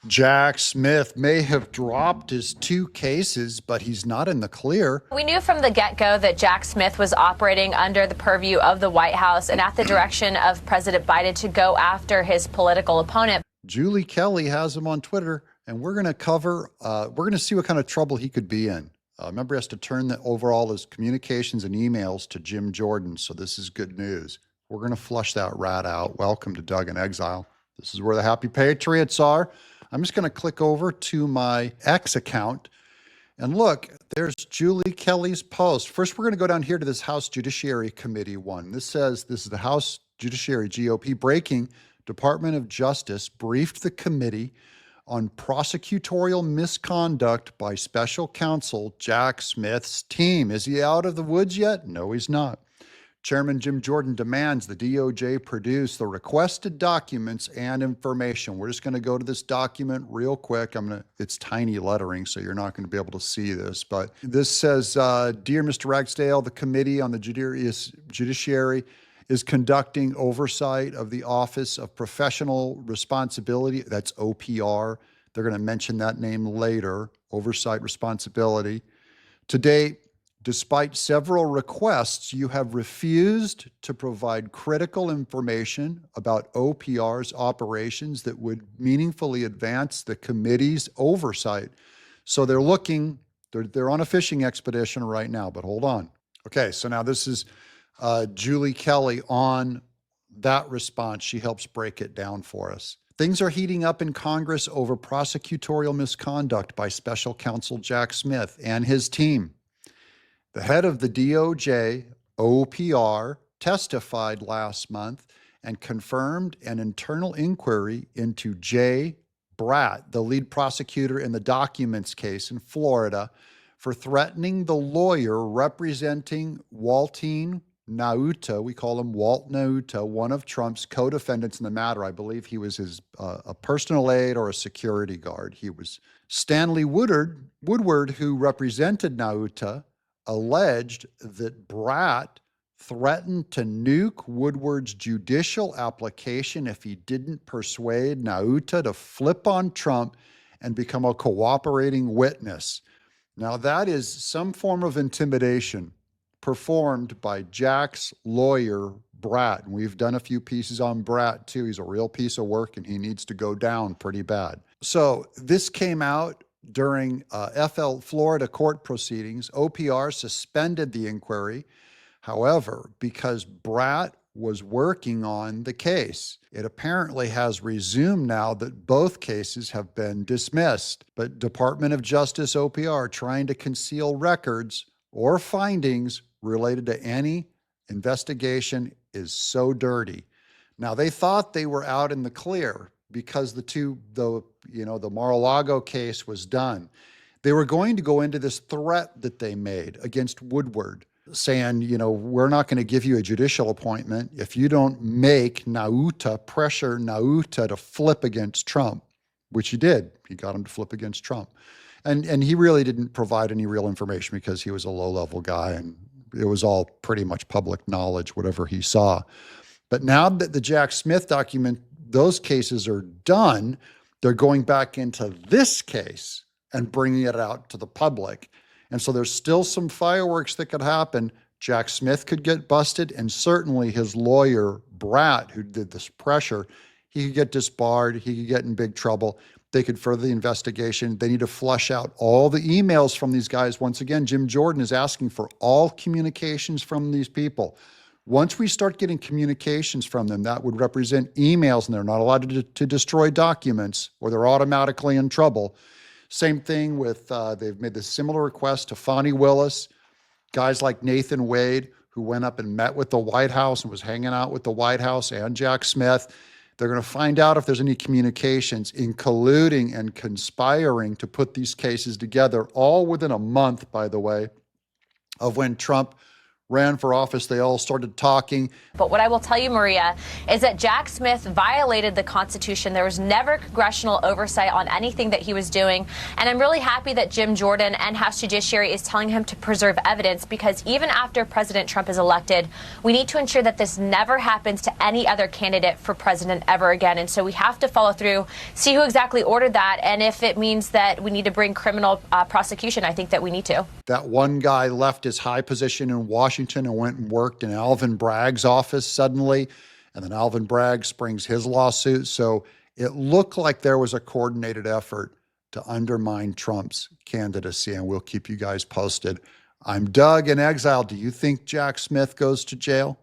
Jack Smith may have dropped his 2 cases, but he's not in the clear. We knew from the get-go that Jack Smith was operating under the purview of the White House and at the direction of President Biden to go after his political opponent. Julie Kelly has him on Twitter, and we're going to see what kind of trouble he could be in. Remember, he has to turn over all his communications and emails to Jim Jordan, so this is good news. We're going to flush that rat out. Welcome to Doug in Exile. This is where the happy patriots are. I'm just going to click over to my X account, and look, there's Julie Kelly's post. First, we're going to go down here to this House Judiciary Committee one. This says, this is the House Judiciary GOP breaking. Department of Justice briefed the committee on prosecutorial misconduct by special counsel Jack Smith's team. Is he out of the woods yet? No, he's not. Chairman Jim Jordan demands the DOJ produce the requested documents and information. We're just going to go to this document real quick. It's tiny lettering, so you're not going to be able to see this. But this says, Dear Mr. Ragsdale, the Committee on the Judiciary is conducting oversight of the Office of Professional Responsibility. That's OPR. They're going to mention that name later, oversight responsibility. To date, despite several requests, you have refused to provide critical information about OPR's operations that would meaningfully advance the committee's oversight. So they're on a fishing expedition right now, but hold on. Okay, so now this is Julie Kelly on that response. She helps break it down for us. Things are heating up in Congress over prosecutorial misconduct by special counsel Jack Smith and his team. The head of the DOJ, OPR, testified last month and confirmed an internal inquiry into Jay Bratt, the lead prosecutor in the documents case in Florida, for threatening the lawyer representing Waltine Nauta. We call him Walt Nauta, one of Trump's co-defendants in the matter. I believe he was his a personal aide or a security guard. He was Stanley Woodward, who represented Nauta, alleged that Bratt threatened to nuke Woodward's judicial application if he didn't persuade Nauta to flip on Trump and become a cooperating witness. Now, that is some form of intimidation performed by Jack's lawyer, Bratt. And we've done a few pieces on Bratt, too. He's a real piece of work, and he needs to go down pretty bad. So this came out during Florida court proceedings. OPR suspended the inquiry. However, because Bratt was working on the case, it apparently has resumed now that both cases have been dismissed. But Department of Justice OPR trying to conceal records or findings related to any investigation is so dirty. Now, they thought they were out in the clear because the Mar-a-Lago case was done. They were going to go into this threat that they made against Woodward, saying, we're not going to give you a judicial appointment if you don't make pressure Nauta to flip against Trump, which he did. He got him to flip against Trump. And he really didn't provide any real information because he was a low-level guy, and it was all pretty much public knowledge, whatever he saw. But now that the Jack Smith document, those cases are done, they're going back into this case and bringing it out to the public. And so there's still some fireworks that could happen. Jack Smith could get busted, and certainly his lawyer, Bratt, who did this pressure, he could get disbarred, he could get in big trouble. They could further the investigation. They need to flush out all the emails from these guys. Once again, Jim Jordan is asking for all communications from these people. Once we start getting communications from them, that would represent emails, and they're not allowed to destroy documents or they're automatically in trouble. Same thing with, they've made this similar request to Fonnie Willis, guys like Nathan Wade, who went up and met with the White House and was hanging out with the White House, and Jack Smith. They're going to find out if there's any communications in colluding and conspiring to put these cases together, all within a month, by the way, of when Trump ran for office, they all started talking. But what I will tell you, Maria, is that Jack Smith violated the Constitution. There was never congressional oversight on anything that he was doing. And I'm really happy that Jim Jordan and House Judiciary is telling him to preserve evidence, because even after President Trump is elected, we need to ensure that this never happens to any other candidate for president ever again. And so we have to follow through, see who exactly ordered that. And if it means that we need to bring criminal prosecution, I think that we need to. That one guy left his high position in Washington and went and worked in Alvin Bragg's office suddenly. And then Alvin Bragg springs his lawsuit. So it looked like there was a coordinated effort to undermine Trump's candidacy. And we'll keep you guys posted. I'm Doug in Exile. Do you think Jack Smith goes to jail?